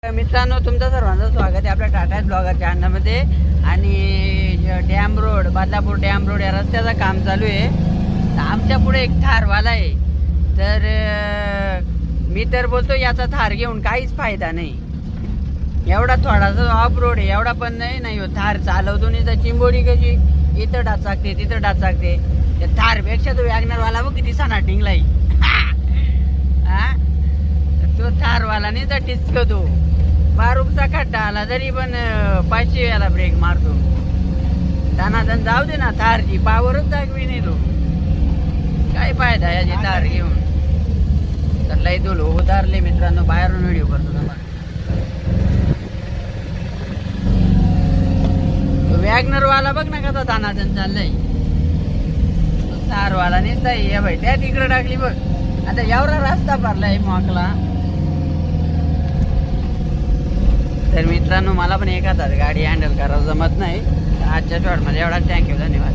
मित्रांनो, तुमचं सर्वांचं स्वागत आहे आपल्या टाटा ब्लॉगर चॅनलमध्ये. आणि dam road, Badlapur dam road या रस्त्याचं काम चालू आहे. तर आमच्या पुढे एक थारवाला आहे. तर मी तर बोलतो याचा थार घेऊन काहीच फायदा नाही. एवढा थोडासा ऑफ रोड आहे, एवढा पण नाही हो. थार चालवतो नाही तर चिंबोडी कशी इथं डाचाकते तिथं डाचाकते. त्या थारपेक्षा तो वॅगनरवाला बघ किती सनाटिंगला आहे. हा, तो थारवाला नाही तर टिचकतो. बारूकचा खड्डा आला तरी पण 500 याला ब्रेक मारतो. दनादन जाऊ दे ना, थारची पावरच दाखवी नाही तो. काय फायदा याची थार घेऊन. तर लय धुलो उतारले मित्रांनो, बाहेरून व्हिडिओ करतो तुम्हाला. वॅगनरवाला बघ ना कसा दनादन चाललंय. थारवाला नाही या बाई त्या तिकडे टाकली बघ. आता एवढा रस्ता भरलाय मोकला. तर मित्रांनो, मला पण एखादा गाडी हँडल करायला जमत नाही. आजच्या शॉर्टमध्ये एवढा थँक्यू, धन्यवाद.